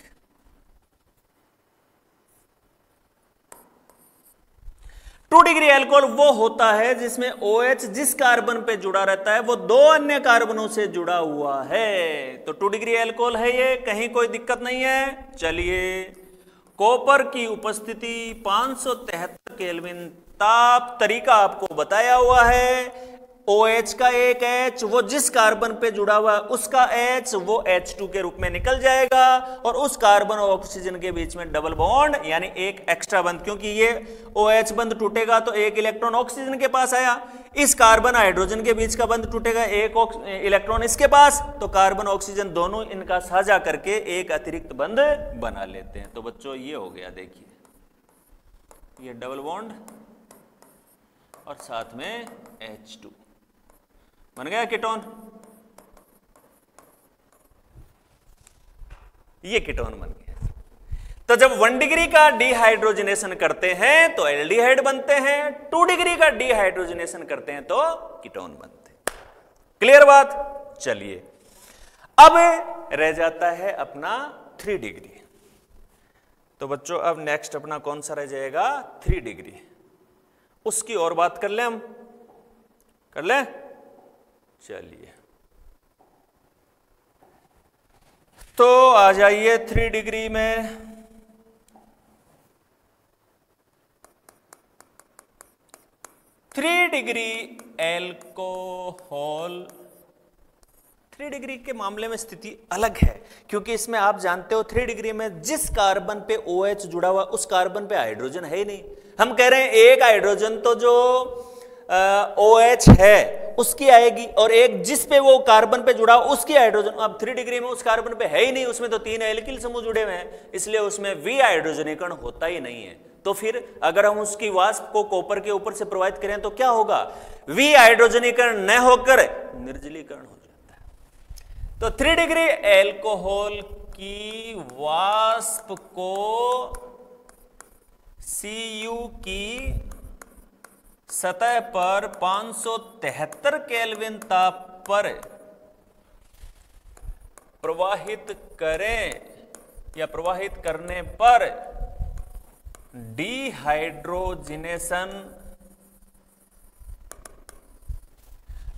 टू डिग्री अल्कोहल वो होता है जिसमें OH जिस कार्बन पे जुड़ा रहता है वो 2 अन्य कार्बनों से जुड़ा हुआ है। तो 2 डिग्री अल्कोहल है ये, कहीं कोई दिक्कत नहीं है। चलिए, कॉपर की उपस्थिति 573 केल्विन ताप, तरीका आपको बताया हुआ है। OH का एक H वो जिस कार्बन पे जुड़ा हुआ है उसका H वो H2 के रूप में निकल जाएगा और उस कार्बन और ऑक्सीजन के बीच में डबल बॉन्ड यानी एक एक्स्ट्रा बंध, क्योंकि ये OH बंध टूटेगा तो एक इलेक्ट्रॉन ऑक्सीजन के पास आया, इस कार्बन हाइड्रोजन के बीच का बंध टूटेगा, एक इलेक्ट्रॉन इसके पास, तो कार्बन ऑक्सीजन दोनों इनका साझा करके एक अतिरिक्त बंध बना लेते हैं। तो बच्चों ये हो गया, देखिए ये डबल बॉन्ड और साथ में H2 बन गया कीटोन। ये कीटोन बन गया। तो जब 1 डिग्री का डिहाइड्रोजनेशन करते हैं तो एल्डिहाइड बनते हैं, 2 डिग्री का डिहाइड्रोजनेशन करते हैं तो कीटोन बनते हैं। क्लियर बात? चलिए, अब रह जाता है अपना 3 डिग्री। तो बच्चों अब नेक्स्ट अपना कौन सा रह जाएगा? 3 डिग्री। उसकी और बात कर लें, हम कर लें। चलिए, तो आ जाइए 3 डिग्री में। थ्री डिग्री एल्कोहल, 3 डिग्री के मामले में स्थिति अलग है, क्योंकि इसमें आप जानते हो 3 डिग्री में जिस कार्बन पे OH जुड़ा हुआ उस कार्बन पे हाइड्रोजन है ही नहीं। हम कह रहे हैं एक हाइड्रोजन तो जो OH है उसकी आएगी और एक जिस पे वो कार्बन पे जुड़ा उसकी हाइड्रोजन। अब 3 डिग्री में उस कार्बन पे है ही नहीं, उसमें तो 3 एल्किल समूह जुड़े हुए हैं, इसलिए उसमें V हाइड्रोजनीकरण होता ही नहीं है। तो फिर अगर हम उसकी वाष्प को कॉपर के ऊपर से प्रवाहित करें तो क्या होगा? V हाइड्रोजनीकरण न होकर निर्जलीकरण हो जाता है। तो 3 डिग्री एल्कोहल की वाष्प को Cu की सतह पर 573 केल्विन ताप पर प्रवाहित करें या प्रवाहित करने पर डिहाइड्रोजिनेशन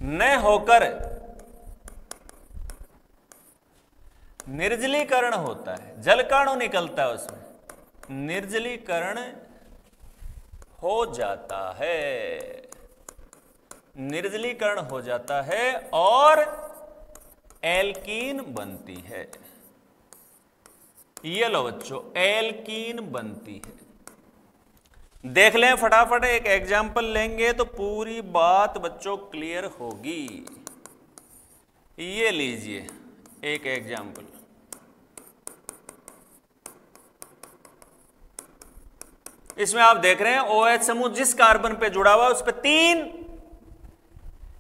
न होकर निर्जलीकरण होता है। जलकाणु निकलता है, उसमें निर्जलीकरण हो जाता है, निर्जलीकरण हो जाता है और एल्कीन बनती है। ये लो बच्चों, एल्कीन बनती है। देख लें फटाफट, एक एग्जाम्पल लेंगे तो पूरी बात बच्चों क्लियर होगी। ये लीजिए एक एग्जाम्पल, इसमें आप देख रहे हैं OH समूह जिस कार्बन पे जुड़ा हुआ उस पे 3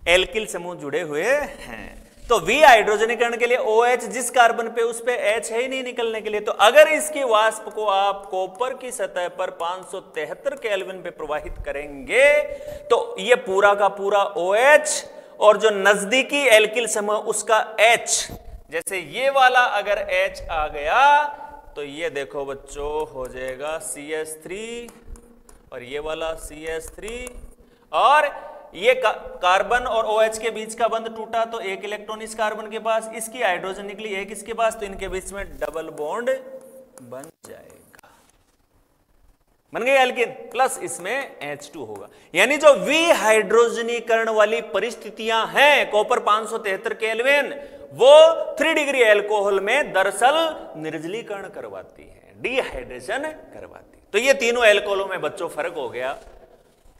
एल्किल समूह जुड़े हुए हैं। तो V हाइड्रोजनीकरण के लिए OH जिस कार्बन पे उस पे H है ही नहीं निकलने के लिए। तो अगर इसकी वाष्प को आप कॉपर की सतह पर 573 केल्विन पे प्रवाहित करेंगे तो ये पूरा का पूरा OH और जो नजदीकी एल्किल समूह उसका H, जैसे ये वाला अगर H आ गया तो ये देखो बच्चों हो जाएगा CH3 और ये वाला CH3 और ये कार्बन और OH के बीच का बंध टूटा तो एक इलेक्ट्रॉन इस कार्बन के पास, इसकी हाइड्रोजन निकली एक इसके पास, तो इनके बीच में डबल बॉन्ड बन जाएगा, बन गई एल्कीन, प्लस इसमें H2 होगा। यानी जो V हाइड्रोजनीकरण वाली परिस्थितियां हैं कॉपर 573 केल्विन वो 3 डिग्री एल्कोहल में दरअसल निर्जलीकरण करवाती है, डिहाइड्रेशन करवाती है। तो ये तीनों एल्कोहलों में बच्चों फर्क हो गया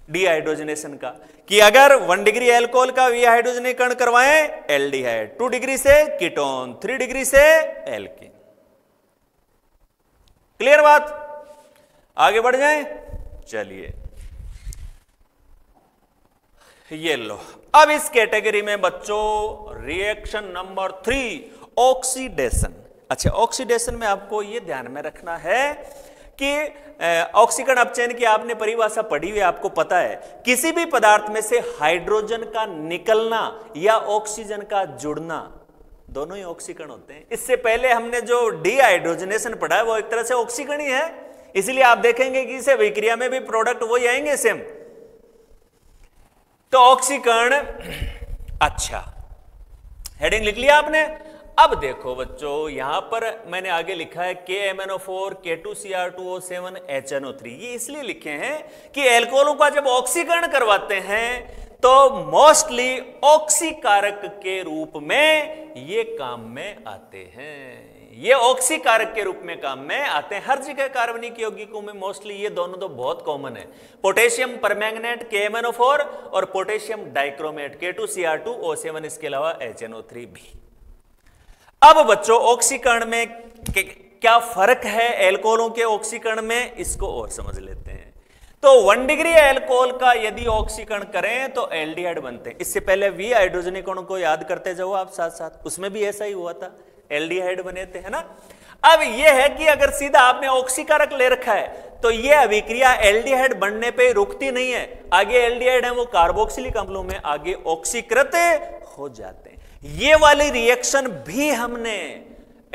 डिहाइड्रोजनेशन का, कि अगर 1 डिग्री एल्कोहल का V हाइड्रोजनीकरण करवाएं एल्डिहाइड, 2 डिग्री से कीटोन, 3 डिग्री से एल्कीन। क्लियर बात? आगे बढ़ जाएं। चलिए ये लो, अब इस कैटेगरी में बच्चों रिएक्शन नंबर 3 ऑक्सीडेशन। अच्छा, ऑक्सीडेशन में आपको ये ध्यान में रखना है कि ऑक्सीकरण अपचयन की आपने परिभाषा पढ़ी हुई, आपको पता है किसी भी पदार्थ में से हाइड्रोजन का निकलना या ऑक्सीजन का जुड़ना, दोनों ही ऑक्सीकरण होते हैं। इससे पहले हमने जो डीहाइड्रोजनेशन पढ़ा है वो एक तरह से ऑक्सीकरण ही है, इसलिए आप देखेंगे कि इसे अभिक्रिया में भी प्रोडक्ट वही आएंगे सेम। तो ऑक्सीकरण, अच्छा हेडिंग लिख लिया आपने। अब देखो बच्चों, यहां पर मैंने आगे लिखा है KMnO4 K2Cr2O7 HNO3। ये इसलिए लिखे हैं कि एल्कोहलों का जब ऑक्सीकरण करवाते हैं तो मोस्टली ऑक्सीकारक के रूप में ये काम में आते हैं, ये ऑक्सीकारक के रूप में काम में आते हैं। हर जगह कार्बनिक यौगिकों में मोस्टली ये दोनों तो बहुत कॉमन है, पोटेशियम परमैंगनेट KMnO4 और पोटेशियम डाइक्रोमेट K2Cr2O7, इसके अलावा HNO3 भी। अब बच्चों ऑक्सीकरण में क्या फर्क है एल्कोहलों के ऑक्सीकरण में, इसको और समझ लेते हैं। तो 1 डिग्री एल्कोहल का यदि ऑक्सीकरण करें तो एल्डिहाइड बनते हैं। इससे पहले वी हाइड्रोजनिक अणु को याद करते जाओ आप साथ साथ, उसमें भी ऐसा ही हुआ था, एल्डिहाइड बने थे, है ना। अब यह है कि अगर सीधा आपने ऑक्सीकारक ले रखा है तो यह अभिक्रिया एल्डिहाइड बनने पे रुकती नहीं है, आगे एल्डिहाइड है वो कार्बोक्सिलिक अम्लों में आगे ऑक्सीकृत हो जाते हैं। ये वाली रिएक्शन भी हमने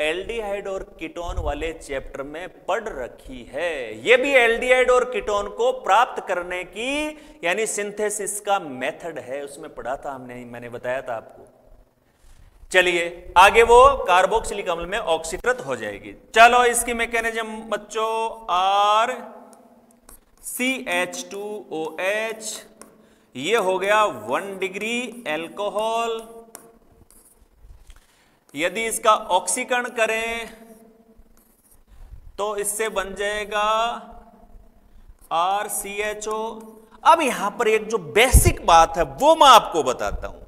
एल्डिहाइड और कीटोन वाले चैप्टर में पढ़ रखी है। ये भी एल्डिहाइड और कीटोन को प्राप्त करने की यानी सिंथेसिस का मेथड है, उसमें पढ़ा था हमने, मैंने बताया था आपको। चलिए आगे वो कार्बोक्सिलिक अम्ल में ऑक्सीकृत हो जाएगी। चलो इसकी मैकेनिज्म बच्चों, RCH2OH, ये हो गया 1 डिग्री एल्कोहल। यदि इसका ऑक्सीकरण करें तो इससे बन जाएगा RCHO। अब यहां पर एक जो बेसिक बात है वो मैं आपको बताता हूं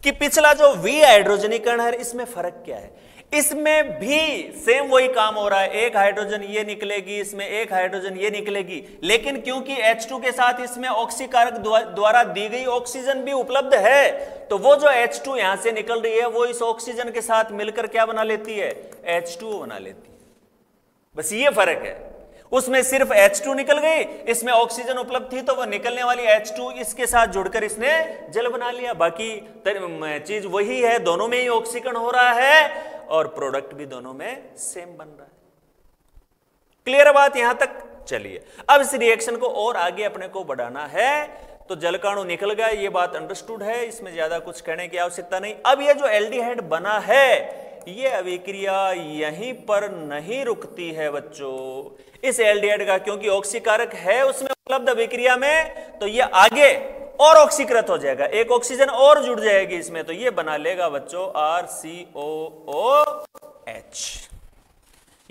कि पिछला जो वी हाइड्रोजनीकरण है इसमें फर्क क्या है। इसमें भी सेम वही काम हो रहा है, एक हाइड्रोजन ये निकलेगी, इसमें एक हाइड्रोजन ये निकलेगी, लेकिन क्योंकि H2 के साथ इसमें ऑक्सीकारक द्वारा दी गई ऑक्सीजन भी उपलब्ध है तो वो जो H2 यहां से निकल रही है वो इस ऑक्सीजन के साथ मिलकर क्या बना लेती है, H2O बना लेती है। बस ये फर्क है, उसमें सिर्फ H2 निकल गई, इसमें ऑक्सीजन उपलब्ध थी तो वह निकलने वाली H2 इसके साथ जुड़कर इसने जल बना लिया। बाकी चीज वही है, दोनों में ही ऑक्सीकरण हो रहा है और प्रोडक्ट भी दोनों में सेम बन रहा है। क्लियर बात यहां तक। चलिए अब इस रिएक्शन को और आगे अपने को बढ़ाना है। तो जलकाणु निकल गया, ये बात अंडरस्टूड है, इसमें ज्यादा कुछ कहने की आवश्यकता नहीं। अब ये जो एल्डिहाइड बना है ये अभिक्रिया यहीं पर नहीं रुकती है बच्चों। इस एल्डिहाइड का क्योंकि ऑक्सीकारक है उसमें उपलब्ध अभिक्रिया में, तो ये आगे और ऑक्सीकृत हो जाएगा, एक ऑक्सीजन और जुड़ जाएगी इसमें, तो ये बना लेगा बच्चों RCOOH।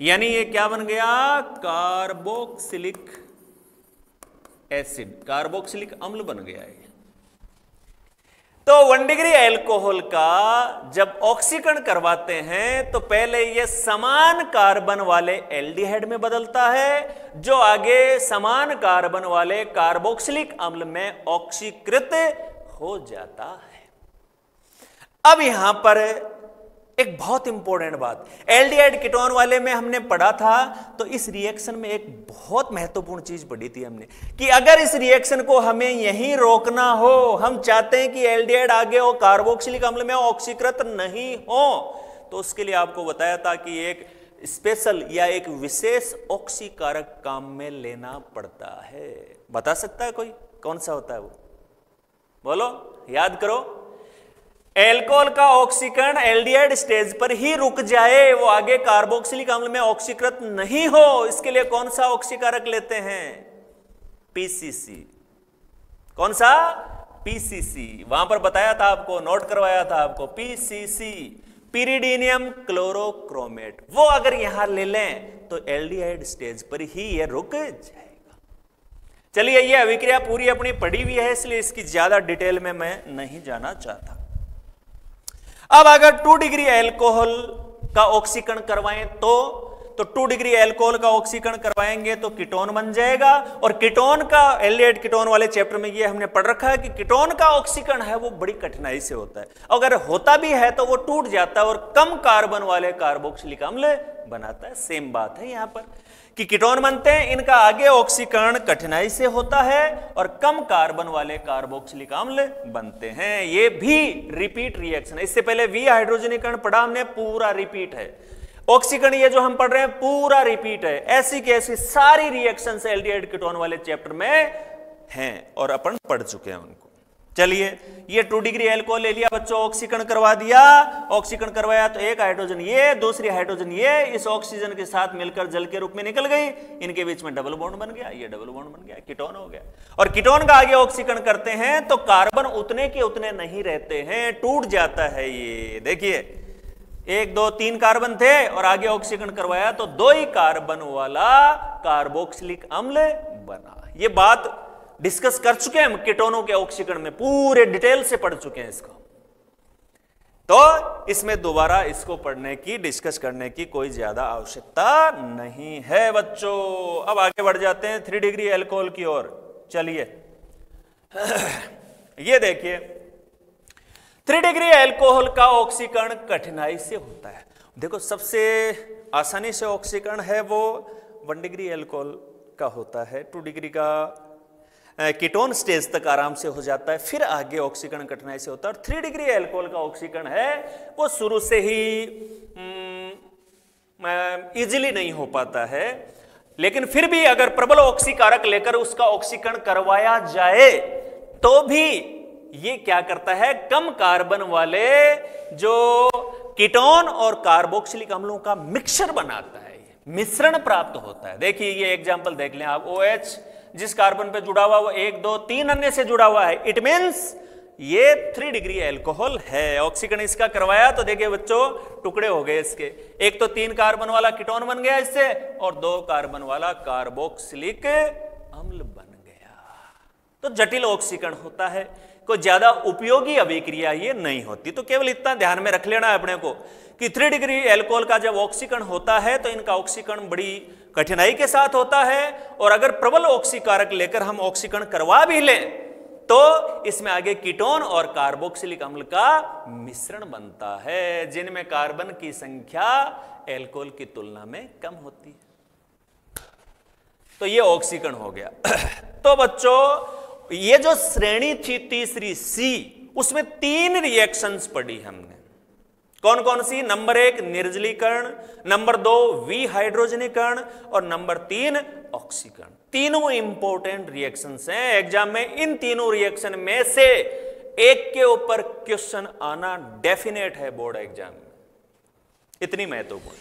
यानी ये क्या बन गया, कार्बोक्सिलिक एसिड, कार्बोक्सिलिक अम्ल बन गया है। तो 1 डिग्री एल्कोहल का जब ऑक्सीकरण करवाते हैं तो पहले ये समान कार्बन वाले एल्डिहाइड में बदलता है, जो आगे समान कार्बन वाले कार्बोक्सिलिक अम्ल में ऑक्सीकृत हो जाता है। अब यहां पर एक बहुत इंपॉर्टेंट बात, एल्डिहाइड कीटोन वाले में हमने पढ़ा था, तो इस रिएक्शन में एक बहुत महत्वपूर्ण चीज पढ़ी थी हमने कि अगर इस रिएक्शन को हमें यहीं रोकना हो, हम चाहते हैं कि एल्डिहाइड आगे हो कार्बोक्सिलिक अम्ल में ऑक्सीकृत नहीं हो, तो उसके लिए आपको बताया था कि एक स्पेशल या एक विशेष ऑक्सीकारक काम में लेना पड़ता है। बता सकता है कोई कौन सा होता है वो? बोलो, याद करो। एल्कोहल का ऑक्सीकरण एल्डिहाइड स्टेज पर ही रुक जाए, वो आगे कार्बोक्सिलिक अम्ल में ऑक्सीकृत नहीं हो, इसके लिए कौन सा ऑक्सीकारक लेते हैं? PCC। कौन सा? PCC। वहां पर बताया था आपको, नोट करवाया था आपको, PCC, पिरिडीनियम क्लोरोक्रोमेट। वो अगर यहां ले लें तो एल्डिहाइड स्टेज पर ही यह रुक जाएगा। चलिए, ये अभिक्रिया पूरी अपनी पढ़ी हुई है, इसलिए इसकी ज्यादा डिटेल में मैं नहीं जाना चाहता। अब अगर 2 डिग्री एल्कोहल का ऑक्सीकरण करवाएं तो तो 2 डिग्री एल्कोहल का ऑक्सीकरण करवाएंगे तो कीटोन बन जाएगा। और कीटोन का एल्डिहाइड कीटोन वाले चैप्टर में ये हमने पढ़ रखा है कि कीटोन का ऑक्सीकरण है वो बड़ी कठिनाई से होता है, अगर होता भी है तो वो टूट जाता है और कम कार्बन वाले कार्बोक्सिलिक अम्ल बनाता है। सेम बात है यहां पर कि कीटोन बनते हैं, इनका आगे ऑक्सीकरण कठिनाई से होता है और कम कार्बन वाले कार्बोक्सिलिक अम्ल बनते हैं। ये भी रिपीट रिएक्शन है, इससे पहले वी हाइड्रोजनीकरण पढ़ा हमने, पूरा रिपीट है। ऑक्सीकरण ये जो हम पढ़ रहे हैं पूरा रिपीट है। ऐसी की ऐसी सारी रिएक्शंस एल्डिहाइड कीटोन वाले चैप्टर में हैं और अपन पढ़ चुके हैं उनको। चलिए, ये 2 डिग्री एल्कोहल ले लिया बच्चों, ऑक्सीकरण करवा दिया। ऑक्सीकरण करवाया तो एक हाइड्रोजन ये, दूसरी हाइड्रोजन ये इस ऑक्सीजन के साथ मिलकर जल के रूप में निकल गई, इनके बीच में डबल बॉन्ड बन गया, ये डबल बॉन्ड बन गया, कीटोन हो गया। और कीटोन का आगे ऑक्सीकरण करते हैं तो कार्बन उतने के उतने नहीं रहते हैं, टूट जाता है। ये देखिए 1 2 3 कार्बन थे और आगे ऑक्सीकरण करवाया तो 2 ही कार्बन वाला कार्बोक्सिलिक अम्ल बना। ये बात डिस्कस कर चुके हैं हम कीटोनों के ऑक्सीकरण में, पूरे डिटेल से पढ़ चुके हैं इसको, तो इसमें दोबारा इसको पढ़ने की, डिस्कस करने की कोई ज्यादा आवश्यकता नहीं है बच्चों। अब आगे बढ़ जाते हैं 3 डिग्री एल्कोहल की ओर। चलिए ये देखिए 3 डिग्री एल्कोहल का ऑक्सीकरण कठिनाई से होता है। देखो सबसे आसानी से ऑक्सीकरण है वो 1 डिग्री एल्कोहल का होता है, 2 डिग्री का कीटोन स्टेज तक आराम से हो जाता है, फिर आगे ऑक्सीकरण कठिनाई से होता है। और 3 डिग्री एल्कोहल का ऑक्सीकरण है वो शुरू से ही इजीली नहीं हो पाता है, लेकिन फिर भी अगर प्रबल ऑक्सीकारक लेकर उसका ऑक्सीकरण करवाया जाए तो भी ये क्या करता है, कम कार्बन वाले जो कीटोन और कार्बोक्सिलिक अम्लों का मिक्सचर बनाता है, मिश्रण प्राप्त होता है। देखिए ये एग्जांपल देख लें आप, OH जिस कार्बन पे जुड़ा हुआ वो 1 2 3 अन्य से जुड़ा हुआ है, इट मींस ये 3 डिग्री एल्कोहल है। ऑक्सीकरण इसका करवाया तो देखिए बच्चों टुकड़े हो गए इसके, एक तो 3 कार्बन वाला कीटोन बन गया इससे और 2 कार्बन वाला कार्बोक्सिलिक अम्ल बन गया। तो जटिल ऑक्सीकरण होता है, कोई ज्यादा उपयोगी अभिक्रिया ये नहीं होती। तो केवल इतना ध्यान में रख लेना है अपने को कि 3 डिग्री एल्कोहल का जब ऑक्सीकरण होता है तो इनका ऑक्सीकरण बड़ी कठिनाई के साथ होता है, और अगर प्रबल ऑक्सीकारक लेकर हम ऑक्सीकरण करवा भी लें तो इसमें आगे कीटोन और कार्बोक्सिलिक अम्ल का मिश्रण बनता है, जिनमें कार्बन की संख्या एल्कोहल की तुलना में कम होती है। तो ये ऑक्सीकरण हो गया। तो बच्चों ये जो श्रेणी थी तीसरी सी, उसमें 3 रिएक्शंस पढ़ी हमने। कौन कौन सी? नंबर 1 निर्जलीकरण, नंबर 2 विहाइड्रोजनीकरण और नंबर 3 ऑक्सीकरण। तीनों इंपॉर्टेंट रिएक्शंस हैं एग्जाम में। इन तीनों रिएक्शन में से एक के ऊपर क्वेश्चन आना डेफिनेट है बोर्ड एग्जाम में, इतनी महत्वपूर्ण।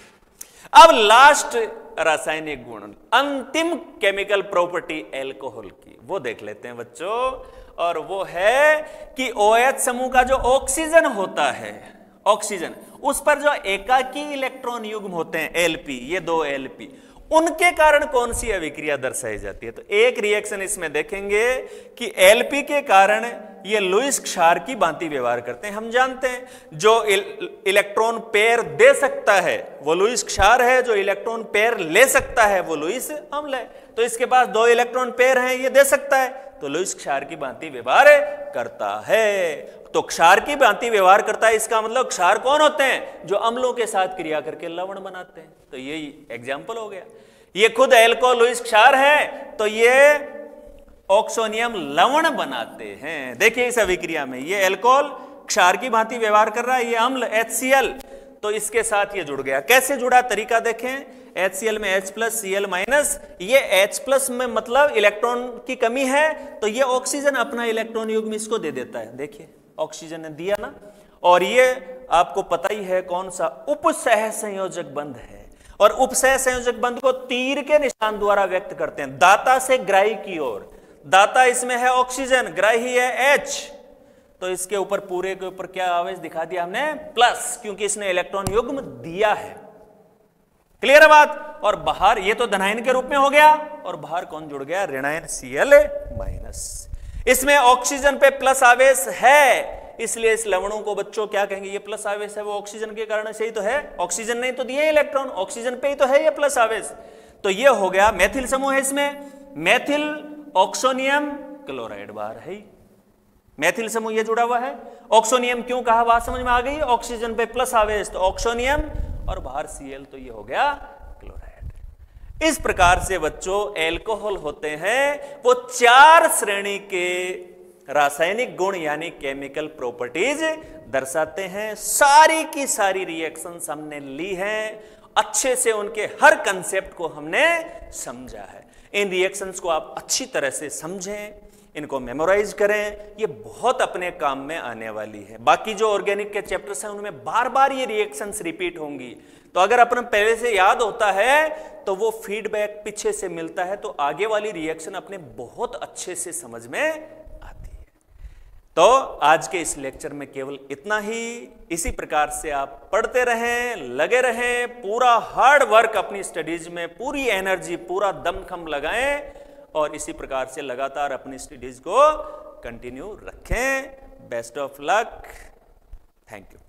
अब लास्ट रासायनिक गुण, अंतिम केमिकल प्रॉपर्टी एल्कोहल की, वो देख लेते हैं बच्चों, और वो है कि OH समूह का जो ऑक्सीजन होता है, ऑक्सीजन उस पर जो एकाकी इलेक्ट्रॉन युग्म होते हैं Lp, ये 2 Lp, उनके कारण कौन सी अभिक्रिया दर्शाई जाती है। तो एक रिएक्शन इसमें देखेंगे कि Lp के कारण ये लुईस क्षार की भांति व्यवहार करते हैं। हम जानते हैं जो इलेक्ट्रॉन पेयर दे सकता है वो लुईस क्षार है, जो इलेक्ट्रॉन पेयर ले सकता है वो लुईस अम्ल है। तो इसके पास 2 इलेक्ट्रॉन पेयर हैं, ये दे सकता है तो लुईस क्षार की भांति व्यवहार करता है। तो क्षार की भांति व्यवहार करता है, इसका मतलब क्षार कौन होते हैं? जो अम्लों के साथ क्रिया करके लवण बनाते हैं। तो ये एग्जाम्पल हो गया। ये खुद एल्कोहल लुईस क्षार है तो ये ऑक्सोनियम लवण बनाते हैं। देखिए इस अभिक्रिया में ये एल्कोहल क्षार की भांति व्यवहार कर रहा है, ये अम्ल HCl तो इसके साथ ये जुड़ गया। कैसे जुड़ा तरीका देखें, HCl में H प्लस Cl माइनस, ये H प्लस में मतलब इलेक्ट्रॉन की कमी है तो ये ऑक्सीजन अपना इलेक्ट्रॉन युग्म इसको दे देता है। देखिए ऑक्सीजन ने दिया ना, और ये आपको पता ही है कौन सा उपसह संयोजक बंध है, और उपसह संयोजक बंध को तीर के निशान द्वारा व्यक्त करते हैं दाता से ग्राही की ओर। दाता इसमें है ऑक्सीजन, ग्राही है H, तो इसके ऊपर पूरे के ऊपर क्या आवेश दिखा दिया हमने? प्लस, क्योंकि इसने इलेक्ट्रॉन युग्म दिया है। क्लियर है बात? और बाहर ये तो धनायन के रूप में हो गया, और बाहर कौन जुड़ गया? ऋणायन Cl माइनस। इसमें ऑक्सीजन पे प्लस आवेश है, इसलिए इस लवणों को बच्चों क्या कहेंगे, ये प्लस आवेश है, वो ऑक्सीजन के कारण से ही तो है, ऑक्सीजन नहीं तो दिए इलेक्ट्रॉन, ऑक्सीजन पे ही तो है ये प्लस आवेश। तो ये हो गया मेथिल समूह है, इसमें मेथिल ऑक्सोनियम क्लोराइड बाहर है, मेथिल समूह ये जुड़ा हुआ है। ऑक्सोनियम क्यों कहा, बात समझ में आ गई, ऑक्सीजन पे प्लस आवेश तो ऑक्सोनियम और बाहर Cl, तो ये हो गया क्लोराइड। इस प्रकार से बच्चों एल्कोहल होते हैं वो 4 श्रेणी के रासायनिक गुण यानी केमिकल प्रॉपर्टीज दर्शाते हैं। सारी की सारी रिएक्शंस हमने ली हैं, अच्छे से उनके हर कंसेप्ट को हमने समझा है। इन रिएक्शंस को आप अच्छी तरह से समझें, इनको मेमोराइज करें, ये बहुत अपने काम में आने वाली है। बाकी जो ऑर्गेनिक के चैप्टर्स हैं उनमें बार बार ये रिएक्शंस रिपीट होंगी, तो अगर अपन पहले से याद होता है तो वो फीडबैक पीछे से मिलता है, तो आगे वाली रिएक्शन अपने बहुत अच्छे से समझ में आती है। तो आज के इस लेक्चर में केवल इतना ही। इसी प्रकार से आप पढ़ते रहें, लगे रहें, पूरा हार्ड वर्क अपनी स्टडीज में, पूरी एनर्जी, पूरा दमखम लगाएं और इसी प्रकार से लगातार अपनी स्टडीज को कंटिन्यू रखें। Best of luck, thank you.